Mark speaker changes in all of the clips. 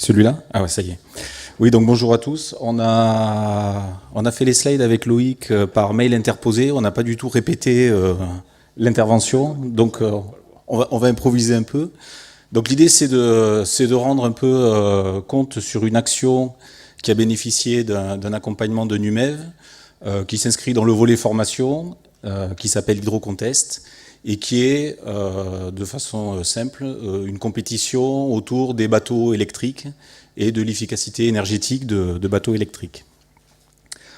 Speaker 1: Celui-là? Ah ouais, ça y est. Oui, donc bonjour à tous. On a fait les slides avec Loïc par mail interposé. On n'a pas du tout répété l'intervention. Donc on va improviser un peu. Donc l'idée c'est de rendre un peu compte sur une action qui a bénéficié d'un accompagnement de NUMEV, qui s'inscrit dans le volet formation, qui s'appelle Hydrocontest, et qui est, de façon simple, une compétition autour des bateaux électriques et de l'efficacité énergétique de bateaux électriques.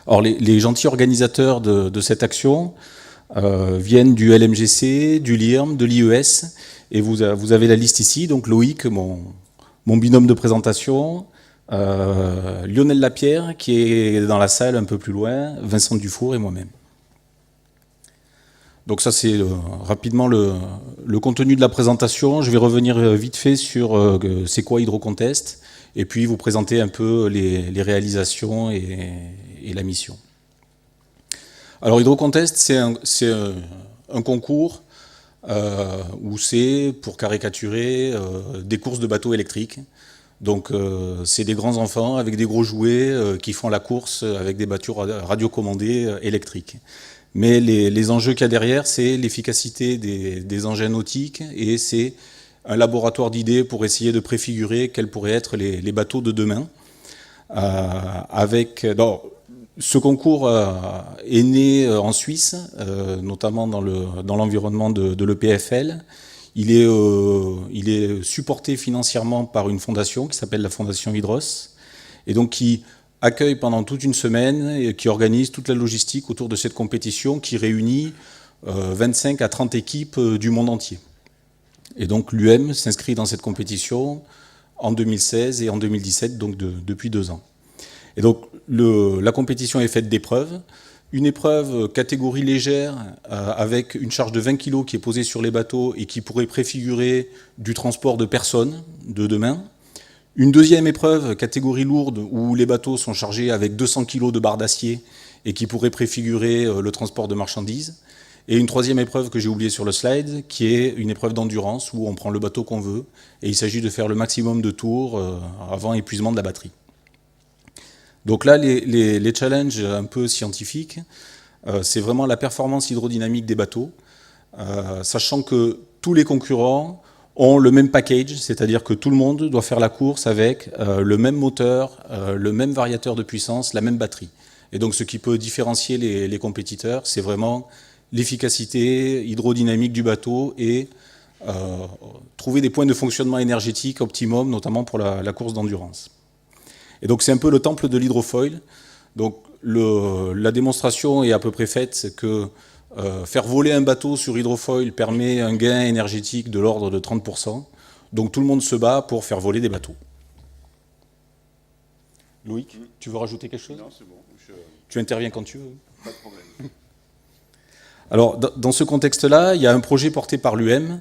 Speaker 1: Or, les gentils organisateurs de cette action viennent du LMGC, du LIRM, de l'IES, et vous avez la liste ici, donc Loïc, mon binôme de présentation, Lionel Lapierre, qui est dans la salle un peu plus loin, Vincent Dufour et moi-même. Donc ça, c'est rapidement le contenu de la présentation. Je vais revenir vite fait sur c'est quoi Hydrocontest, et puis vous présenter un peu les réalisations et la mission. Alors Hydrocontest, c'est un concours où c'est, pour caricaturer, des courses de bateaux électriques. Donc c'est des grands enfants avec des gros jouets qui font la course avec des bateaux radiocommandés électriques. Mais les enjeux qu'il y a derrière, c'est l'efficacité des engins nautiques, et c'est un laboratoire d'idées pour essayer de préfigurer quels pourraient être les bateaux de demain. Ce concours est né en Suisse, notamment dans l'environnement de l'EPFL. Il est supporté financièrement par une fondation qui s'appelle la Fondation Hydros, et donc qui accueille pendant toute une semaine et qui organise toute la logistique autour de cette compétition qui réunit 25 à 30 équipes du monde entier. Et donc l'UM s'inscrit dans cette compétition en 2016 et en 2017, donc depuis 2 ans. Et donc la compétition est faite d'épreuves. Une épreuve catégorie légère avec une charge de 20 kg qui est posée sur les bateaux et qui pourrait préfigurer du transport de personnes de demain. Une deuxième épreuve catégorie lourde où les bateaux sont chargés avec 200 kg de barres d'acier et qui pourrait préfigurer le transport de marchandises. Et une troisième épreuve que j'ai oubliée sur le slide, qui est une épreuve d'endurance où on prend le bateau qu'on veut et il s'agit de faire le maximum de tours avant épuisement de la batterie. Donc là, les challenges un peu scientifiques, c'est vraiment la performance hydrodynamique des bateaux, sachant que tous les concurrents ont le même package, c'est-à-dire que tout le monde doit faire la course avec le même moteur, le même variateur de puissance, la même batterie. Et donc ce qui peut différencier les compétiteurs, c'est vraiment l'efficacité hydrodynamique du bateau et trouver des points de fonctionnement énergétique optimum, notamment pour la course d'endurance. Et donc c'est un peu le temple de l'hydrofoil. Donc la démonstration est à peu près faite que faire voler un bateau sur hydrofoil permet un gain énergétique de l'ordre de 30%. Donc tout le monde se bat pour faire voler des bateaux. Loïc, tu veux rajouter quelque chose?
Speaker 2: Non, c'est bon.
Speaker 1: Tu interviens quand tu veux.
Speaker 2: Pas de problème.
Speaker 1: Alors dans ce contexte-là, il y a un projet porté par l'UM.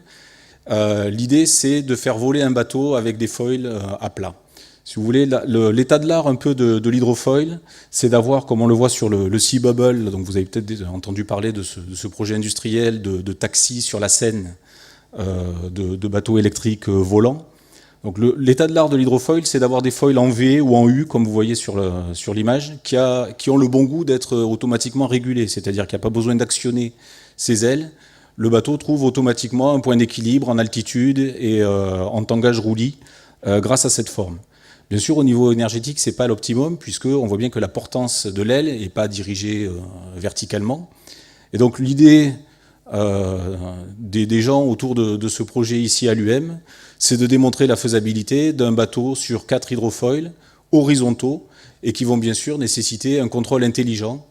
Speaker 1: L'idée, c'est de faire voler un bateau avec des foils à plat. Si vous voulez, l'état de l'art un peu de l'hydrofoil, c'est d'avoir, comme on le voit sur le Sea Bubble, donc vous avez peut-être entendu parler de ce projet industriel de taxi sur la Seine, de bateaux électriques volants. Donc l'état de l'art de l'hydrofoil, c'est d'avoir des foils en V ou en U, comme vous voyez sur l'image, qui ont le bon goût d'être automatiquement régulés, c'est-à-dire qu'il n'y a pas besoin d'actionner ses ailes. Le bateau trouve automatiquement un point d'équilibre en altitude et en tangage roulis grâce à cette forme. Bien sûr, au niveau énergétique, ce n'est pas l'optimum, puisqu'on voit bien que la portance de l'aile n'est pas dirigée verticalement. Et donc l'idée des gens autour de ce projet ici à l'UM, c'est de démontrer la faisabilité d'un bateau sur 4 hydrofoils horizontaux et qui vont bien sûr nécessiter un contrôle intelligent,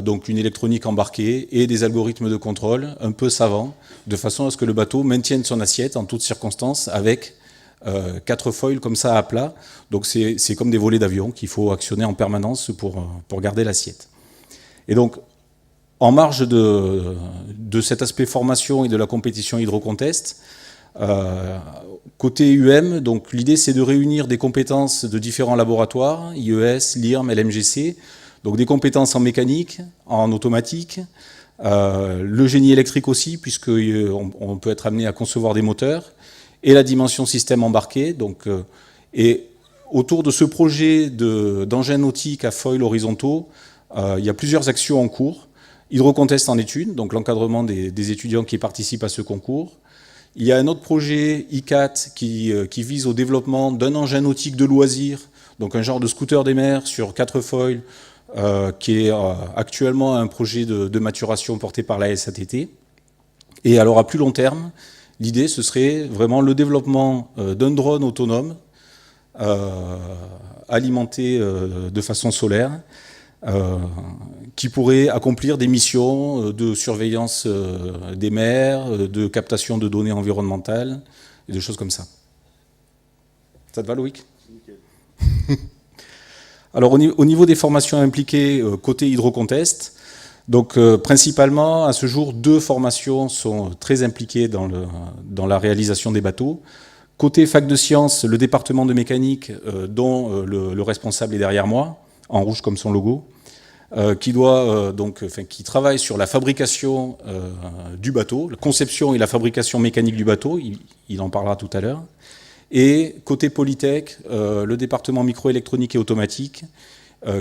Speaker 1: donc une électronique embarquée et des algorithmes de contrôle un peu savants, de façon à ce que le bateau maintienne son assiette en toutes circonstances avec 4 foils comme ça à plat. Donc c'est comme des volets d'avion qu'il faut actionner en permanence pour garder l'assiette. Et donc en marge de cet aspect formation et de la compétition Hydrocontest, côté UM, donc l'idée c'est de réunir des compétences de différents laboratoires, IES, LIRM, LMGC, donc des compétences en mécanique, en automatique, le génie électrique aussi, puisqu'on peut être amené à concevoir des moteurs, et la dimension système embarqué. Donc, et autour de ce projet d'engins nautiques à foils horizontaux, il y a plusieurs actions en cours. Hydrocontest en études, donc l'encadrement des étudiants qui participent à ce concours. Il y a un autre projet ICAT qui vise au développement d'un engin nautique de loisirs, donc un genre de scooter des mers sur 4 foils, qui est actuellement un projet de maturation porté par la SATT. Et alors à plus long terme, l'idée ce serait vraiment le développement d'un drone autonome alimenté de façon solaire, qui pourrait accomplir des missions de surveillance des mers, de captation de données environnementales, et des choses comme ça. Ça te va, Loïc? Alors, au niveau des formations impliquées côté hydrocontest, donc principalement, à ce jour, 2 formations sont très impliquées dans la réalisation des bateaux. Côté fac de sciences, le département de mécanique, dont le responsable est derrière moi, en rouge comme son logo, qui travaille sur la fabrication du bateau, la conception et la fabrication mécanique du bateau, il en parlera tout à l'heure. Et côté Polytech, le département microélectronique et automatique,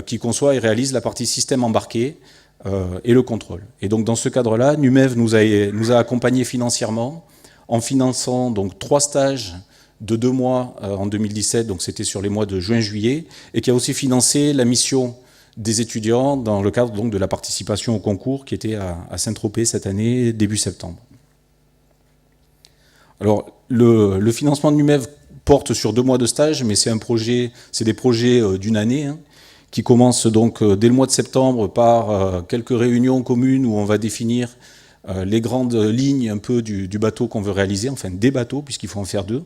Speaker 1: qui conçoit et réalise la partie système embarqué et le contrôle. Et donc dans ce cadre-là, NUMEV nous a accompagnés financièrement en finançant donc 3 stages de 2 mois en 2017, donc c'était sur les mois de juin-juillet, et qui a aussi financé la mission des étudiants dans le cadre donc de la participation au concours qui était à Saint-Tropez cette année, début septembre. Alors, le financement de NUMEV porte sur 2 mois de stage, mais c'est des projets d'une année, qui commencent donc dès le mois de septembre par quelques réunions communes où on va définir les grandes lignes un peu du bateau qu'on veut réaliser, enfin des bateaux, puisqu'il faut en faire 2.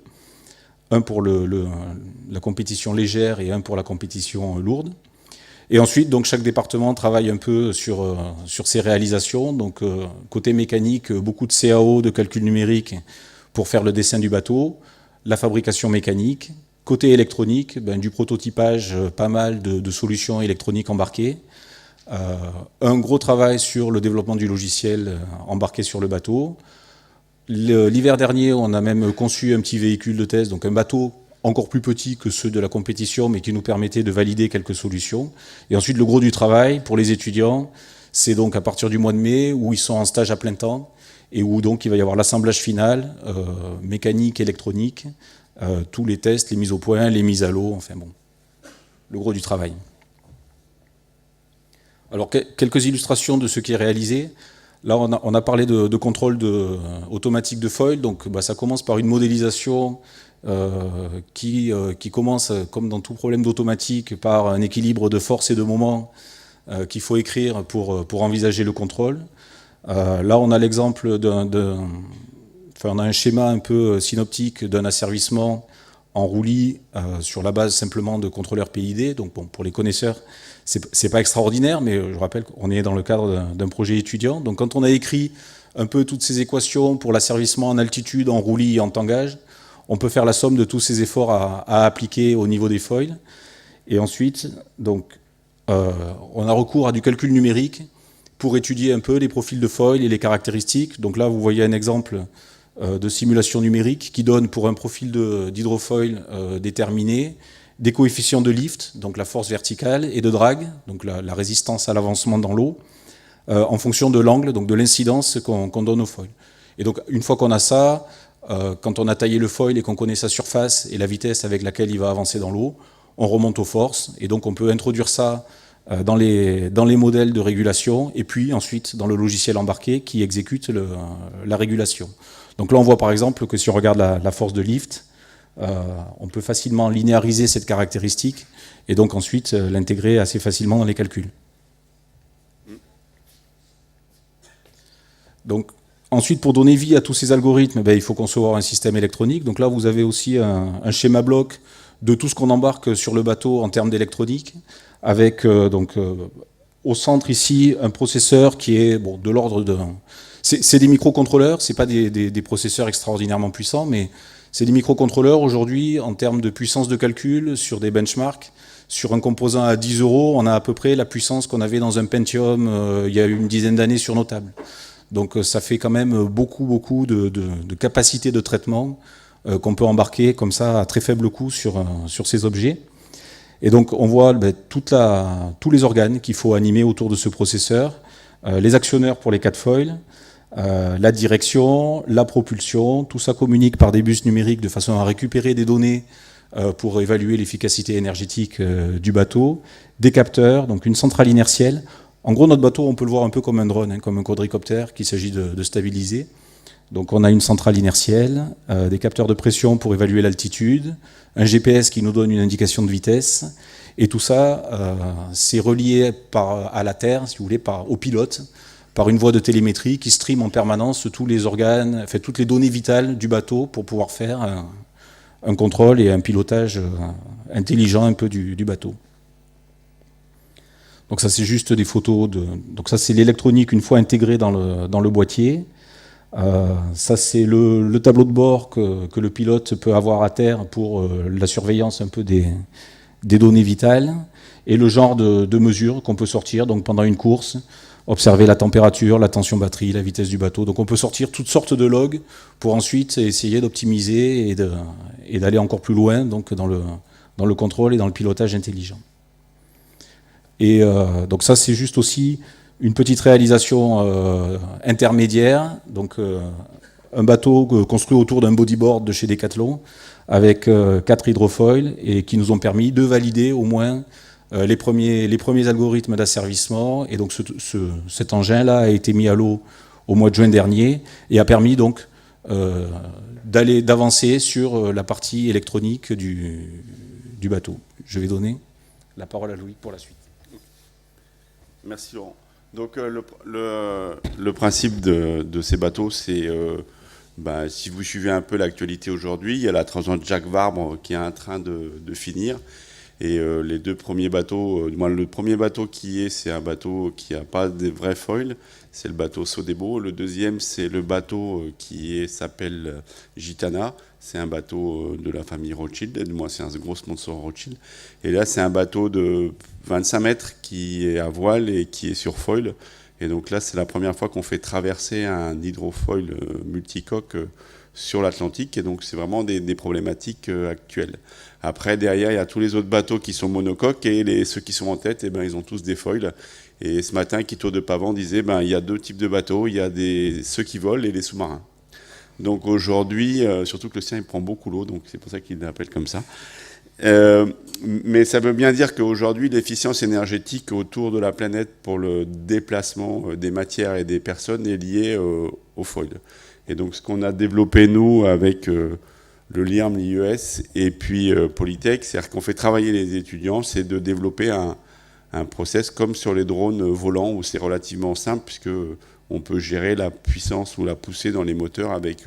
Speaker 1: Un pour la compétition légère et un pour la compétition lourde. Et ensuite, donc, chaque département travaille un peu sur ses réalisations. Donc, côté mécanique, beaucoup de CAO, de calcul numérique pour faire le dessin du bateau, la fabrication mécanique. Côté électronique, du prototypage, pas mal de solutions électroniques embarquées. Un gros travail sur le développement du logiciel embarqué sur le bateau. L'hiver dernier, on a même conçu un petit véhicule de test, donc un bateau encore plus petit que ceux de la compétition, mais qui nous permettait de valider quelques solutions. Et ensuite, le gros du travail pour les étudiants, c'est donc à partir du mois de mai, où ils sont en stage à plein temps, et où donc il va y avoir l'assemblage final, mécanique, électronique, tous les tests, les mises au point, les mises à l'eau, enfin bon, le gros du travail. Alors, quelques illustrations de ce qui est réalisé. Là, on a parlé de contrôle automatique de foil, donc ça commence par une modélisation qui commence, comme dans tout problème d'automatique, par un équilibre de force et de moment qu'il faut écrire pour envisager le contrôle. Là, on a l'exemple on a un schéma un peu synoptique d'un asservissement en roulis sur la base simplement de contrôleurs PID. Donc bon, pour les connaisseurs, c'est pas extraordinaire, mais je rappelle qu'on est dans le cadre d'un projet étudiant. Donc quand on a écrit un peu toutes ces équations pour l'asservissement en altitude, en roulis et en tangage, on peut faire la somme de tous ces efforts à appliquer au niveau des foils. Et ensuite, donc, on a recours à du calcul numérique pour étudier un peu les profils de foils et les caractéristiques. Donc là, vous voyez un exemple de simulation numérique qui donne pour un profil d'hydrofoil déterminé des coefficients de lift, donc la force verticale, et de drag, donc la résistance à l'avancement dans l'eau, en fonction de l'angle, donc de l'incidence qu'on donne au foil. Et donc une fois qu'on a ça, quand on a taillé le foil et qu'on connaît sa surface et la vitesse avec laquelle il va avancer dans l'eau, on remonte aux forces, et donc on peut introduire ça dans les modèles de régulation, et puis ensuite dans le logiciel embarqué qui exécute la régulation. Donc là on voit par exemple que si on regarde la force de lift, on peut facilement linéariser cette caractéristique, et donc ensuite l'intégrer assez facilement dans les calculs. Donc ensuite, pour donner vie à tous ces algorithmes, il faut concevoir un système électronique. Donc là, vous avez aussi un schéma bloc de tout ce qu'on embarque sur le bateau en termes d'électronique, avec au centre ici un processeur qui est de l'ordre de... C'est des microcontrôleurs, c'est pas des processeurs extraordinairement puissants, mais c'est des microcontrôleurs aujourd'hui en termes de puissance de calcul sur des benchmarks. Sur un composant à 10 €, on a à peu près la puissance qu'on avait dans un Pentium il y a une dizaine d'années sur nos tables. Donc ça fait quand même beaucoup de capacité de traitement qu'on peut embarquer comme ça à très faible coût sur ces objets. Et donc on voit tous les organes qu'il faut animer autour de ce processeur, les actionneurs pour les 4 foils, la direction, la propulsion, tout ça communique par des bus numériques de façon à récupérer des données pour évaluer l'efficacité énergétique du bateau, des capteurs, donc une centrale inertielle. En gros, notre bateau, on peut le voir un peu comme un drone, comme un quadricoptère qu'il s'agit de stabiliser. Donc on a une centrale inertielle, des capteurs de pression pour évaluer l'altitude, un GPS qui nous donne une indication de vitesse, et tout ça, c'est relié à la Terre, si vous voulez, au pilote, par une voie de télémétrie qui stream en permanence tous les organes, toutes les données vitales du bateau pour pouvoir faire un contrôle et un pilotage intelligent un peu du bateau. Donc ça, c'est juste des photos donc ça, c'est l'électronique une fois intégrée dans le boîtier. Ça, c'est le tableau de bord que le pilote peut avoir à terre pour la surveillance un peu des données vitales et le genre de mesures qu'on peut sortir donc pendant une course, observer la température, la tension batterie, la vitesse du bateau. Donc on peut sortir toutes sortes de logs pour ensuite essayer d'optimiser et d'aller encore plus loin donc dans le contrôle et dans le pilotage intelligent. Et donc ça, c'est juste aussi une petite réalisation intermédiaire, donc un bateau construit autour d'un bodyboard de chez Decathlon avec 4 hydrofoils et qui nous ont permis de valider au moins les premiers algorithmes d'asservissement. Et donc cet engin-là a été mis à l'eau au mois de juin dernier et a permis donc d'avancer sur la partie électronique du bateau. Je vais donner la parole à Louis pour la suite.
Speaker 2: Merci Laurent. Donc le principe de ces bateaux, c'est, si vous suivez un peu l'actualité aujourd'hui, il y a la Transat Jacques Vabre qui est en train de finir. Et les 2 premiers bateaux, le premier bateau c'est un bateau qui n'a pas de vrais foils, c'est le bateau Sodebo. Le deuxième, c'est le bateau qui s'appelle Gitana. C'est un bateau de la famille Rothschild, moi c'est un gros sponsor Rothschild. Et là, c'est un bateau de 25 mètres qui est à voile et qui est sur foil. Et donc là, c'est la première fois qu'on fait traverser un hydrofoil multicoque sur l'Atlantique. Et donc, c'est vraiment des problématiques actuelles. Après, derrière, il y a tous les autres bateaux qui sont monocoques et ceux qui sont en tête, ils ont tous des foils. Et ce matin, Quito de Pavan disait, il y a 2 types de bateaux. Il y a ceux qui volent et les sous-marins. Donc aujourd'hui, surtout que le sien, il prend beaucoup l'eau, donc c'est pour ça qu'il l'appelle comme ça. Mais ça veut bien dire qu'aujourd'hui, l'efficience énergétique autour de la planète pour le déplacement des matières et des personnes est liée au foil. Et donc ce qu'on a développé, nous, avec le LIRM, l'IES et puis Polytech, c'est-à-dire qu'on fait travailler les étudiants, c'est de développer un process comme sur les drones volants, où c'est relativement simple, puisque on peut gérer la puissance ou la poussée dans les moteurs avec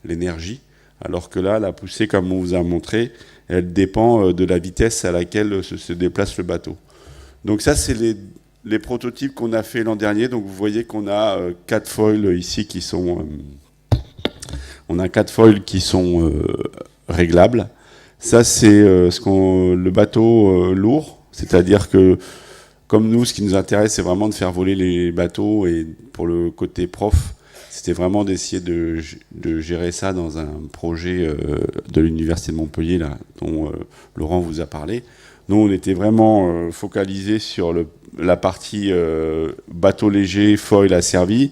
Speaker 2: l'énergie. Alors que là, la poussée, comme on vous a montré, elle dépend de la vitesse à laquelle se déplace le bateau. Donc ça, c'est les prototypes qu'on a fait l'an dernier. Donc vous voyez qu'on a 4 foils ici qui sont... on a 4 foils qui sont réglables. Ça, c'est le bateau lourd. C'est-à-dire que, comme nous, ce qui nous intéresse, c'est vraiment de faire voler les bateaux. Et pour le côté prof, c'était vraiment d'essayer de gérer ça dans un projet de l'Université de Montpellier, là, dont Laurent vous a parlé. Nous, on était vraiment focalisés sur la partie bateau léger, foil asservi.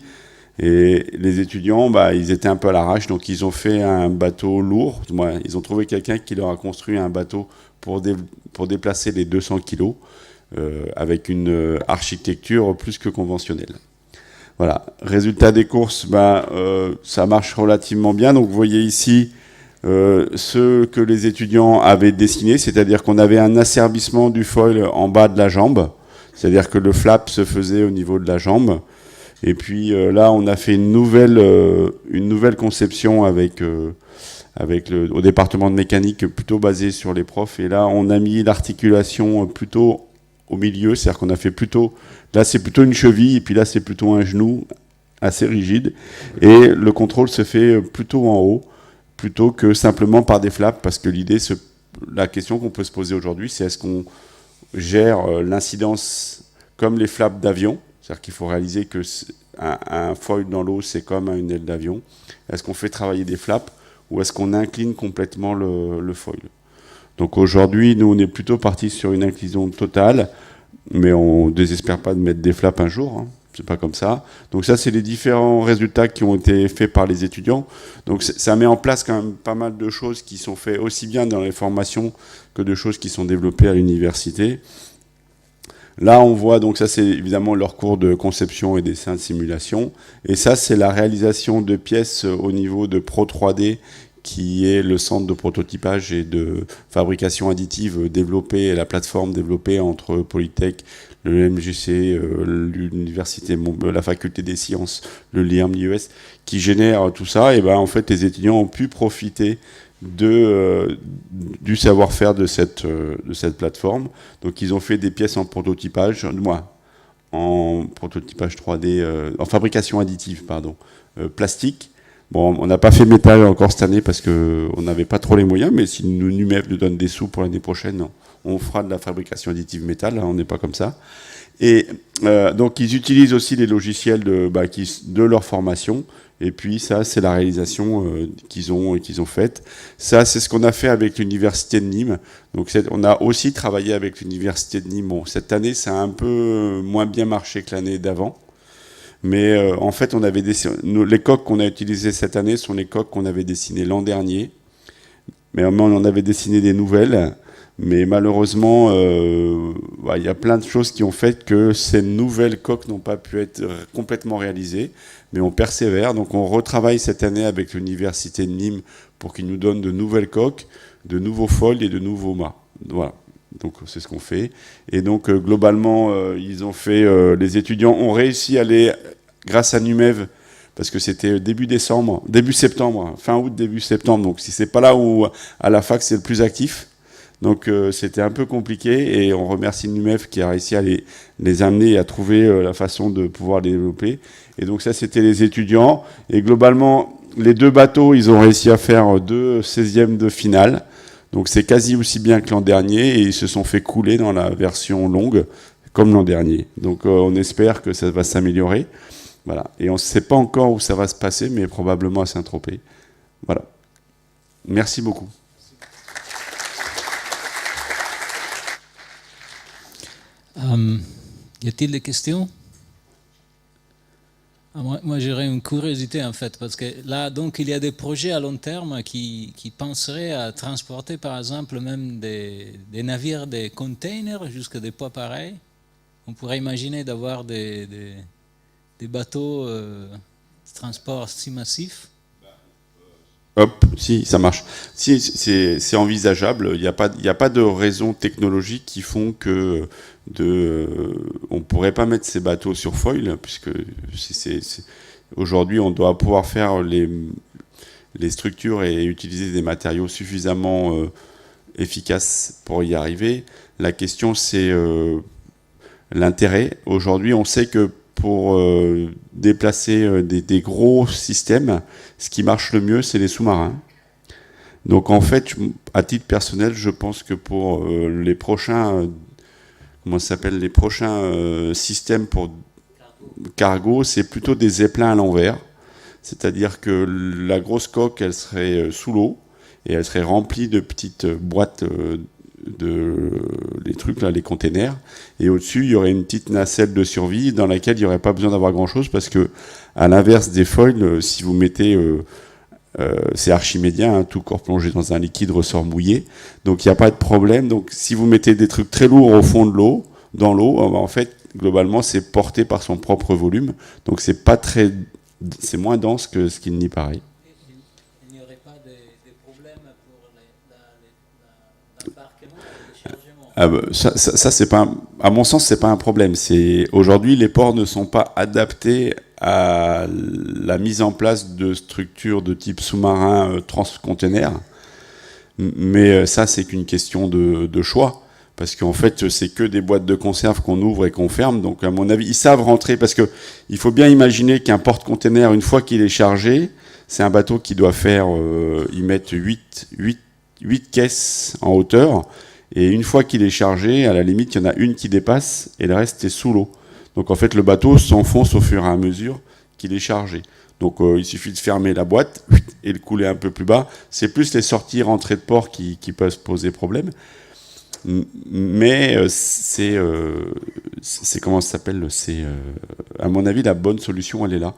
Speaker 2: Et les étudiants, ils étaient un peu à l'arrache, donc ils ont fait un bateau lourd. Ils ont trouvé quelqu'un qui leur a construit un bateau pour déplacer les 200 kilos avec une architecture plus que conventionnelle. Voilà. Résultat des courses, ça marche relativement bien. Donc vous voyez ici ce que les étudiants avaient dessiné, c'est-à-dire qu'on avait un asservissement du foil en bas de la jambe, c'est-à-dire que le flap se faisait au niveau de la jambe. Et puis là, on a fait une nouvelle conception au département de mécanique plutôt basée sur les profs. Et là, on a mis l'articulation plutôt au milieu, c'est-à-dire qu'on a fait plutôt... Là, c'est plutôt une cheville, et puis là, c'est plutôt un genou assez rigide. Et le contrôle se fait plutôt en haut, plutôt que simplement par des flaps, parce que la question qu'on peut se poser aujourd'hui, c'est est-ce qu'on gère l'incidence comme les flaps d'avion ? C'est-à-dire qu'il faut réaliser qu'un foil dans l'eau, c'est comme une aile d'avion. Est-ce qu'on fait travailler des flaps ou est-ce qu'on incline complètement le foil ? Donc aujourd'hui, nous, on est plutôt parti sur une inclusion totale, mais on ne désespère pas de mettre des flaps un jour, hein. C'est pas comme ça. Donc ça, c'est les différents résultats qui ont été faits par les étudiants. Donc ça met en place quand même pas mal de choses qui sont faites aussi bien dans les formations que de choses qui sont développées à l'université. Là, on voit, donc ça, c'est évidemment leur cours de conception et dessin de simulation. Et ça, c'est la réalisation de pièces au niveau de Pro 3D, qui est le centre de prototypage et de fabrication additive développé, et la plateforme développée entre Polytech, le MJC, l'université, la faculté des sciences, le LIRM, l'IES, qui génère tout ça. Et ben, en fait, les étudiants ont pu profiter du savoir-faire de cette plateforme. Donc, ils ont fait des pièces en prototypage, en prototypage 3D, en fabrication additive, plastique. Bon, on n'a pas fait métal encore cette année parce qu'on n'avait pas trop les moyens, mais si NUMEF nous donne des sous pour l'année prochaine, on fera de la fabrication additive métal, hein, on n'est pas comme ça. Et donc ils utilisent aussi les logiciels de leur formation, et puis ça, c'est la réalisation qu'ils ont faite. Ça, c'est ce qu'on a fait avec l'université de Nîmes. Donc on a aussi travaillé avec l'université de Nîmes. Bon, cette année, ça a un peu moins bien marché que l'année d'avant. Mais en fait, les coques qu'on a utilisées cette année sont les coques qu'on avait dessinées l'an dernier. Mais on en avait dessiné des nouvelles. Mais malheureusement, il y a plein de choses qui ont fait que ces nouvelles coques n'ont pas pu être complètement réalisées. Mais on persévère. Donc on retravaille cette année avec l'université de Nîmes pour qu'ils nous donnent de nouvelles coques, de nouveaux foils et de nouveaux mâts. Voilà. Donc c'est ce qu'on fait. Et donc globalement, les étudiants ont réussi à aller, grâce à NUMEV, parce que c'était début septembre, fin août, début septembre. Donc si c'est pas là où à la fac c'est le plus actif. Donc c'était un peu compliqué, et on remercie NUMEV qui a réussi à les amener et à trouver la façon de pouvoir les développer. Et donc ça, c'était les étudiants. Et globalement, les deux bateaux, ils ont réussi à faire 2 16e de finale. Donc c'est quasi aussi bien que l'an dernier, et ils se sont fait couler dans la version longue comme l'an dernier. Donc on espère que ça va s'améliorer. Voilà. Et on ne sait pas encore où ça va se passer, mais probablement à Saint-Tropez. Voilà. Merci beaucoup.
Speaker 3: Y a-t-il des questions? Moi, j'aurais une curiosité en fait, parce que là, donc, il y a des projets à long terme qui penseraient à transporter, par exemple, même des navires, des containers jusqu'à des poids pareils. On pourrait imaginer d'avoir des bateaux de transport si massifs.
Speaker 2: Hop, si, ça marche. Si, c'est envisageable. Il n'y a pas de raison technologique qui font que on pourrait pas mettre ces bateaux sur foil, puisque aujourd'hui on doit pouvoir faire les structures et utiliser des matériaux suffisamment efficaces pour y arriver. La question, c'est l'intérêt. Aujourd'hui, on sait que pour déplacer des gros systèmes, ce qui marche le mieux, c'est les sous-marins. Donc en fait, à titre personnel, je pense que pour les prochains systèmes pour cargo, c'est plutôt des zeppelins à l'envers. C'est-à-dire que la grosse coque, elle serait sous l'eau, et elle serait remplie de petites boîtes les trucs là, les containers, et au-dessus il y aurait une petite nacelle de survie dans laquelle il n'y aurait pas besoin d'avoir grand-chose, parce que à l'inverse des foils, si vous mettez c'est archimédien, hein, tout corps plongé dans un liquide ressort mouillé, donc il n'y a pas de problème. Donc si vous mettez des trucs très lourds au fond de l'eau, dans l'eau, en fait globalement c'est porté par son propre volume, donc c'est c'est moins dense que ce qu'il n'y paraît.
Speaker 3: Il n'y aurait pas des problèmes pour l'embarquement et le chargement?
Speaker 2: Ça c'est pas, à mon sens, c'est pas un problème. Aujourd'hui, les ports ne sont pas adaptés à la mise en place de structures de type sous-marin transcontainer. Mais ça, c'est qu'une question de choix. Parce qu'en fait, c'est que des boîtes de conserve qu'on ouvre et qu'on ferme. Donc, à mon avis, ils savent rentrer. Parce que il faut bien imaginer qu'un porte-container, une fois qu'il est chargé, c'est un bateau qui doit faire, ils mettent 8 caisses en hauteur. Et une fois qu'il est chargé, à la limite, il y en a une qui dépasse et le reste est sous l'eau. Donc en fait, le bateau s'enfonce au fur et à mesure qu'il est chargé. Donc il suffit de fermer la boîte et le couler un peu plus bas. C'est plus les sorties rentrées de port qui peuvent poser problème. Mais c'est comment ça s'appelle, c'est à mon avis la bonne solution, elle est là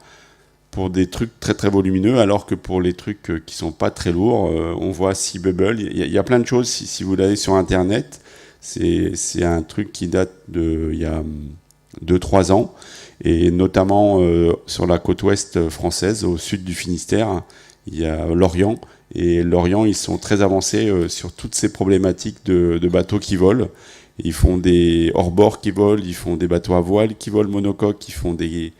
Speaker 2: pour des trucs très très volumineux, alors que pour les trucs qui sont pas très lourds, on voit Sea Bubble. Il y a plein de choses si vous l'avez sur internet. C'est un truc qui date de il y a 2-3 ans, et notamment sur la côte ouest française, au sud du Finistère, il y a Lorient. Et Lorient, ils sont très avancés sur toutes ces problématiques de bateaux qui volent. Ils font des hors-bord qui volent, ils font des bateaux à voile qui volent monocoque, ils font des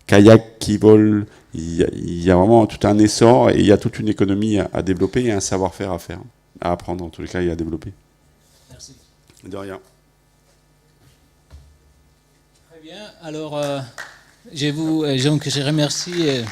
Speaker 2: kayaks qui volent. Il y a vraiment tout un essor et il y a toute une économie à développer et un savoir-faire à faire, à apprendre en tous les cas et à développer.
Speaker 3: Merci.
Speaker 2: De rien.
Speaker 3: Très bien. Alors, je remercie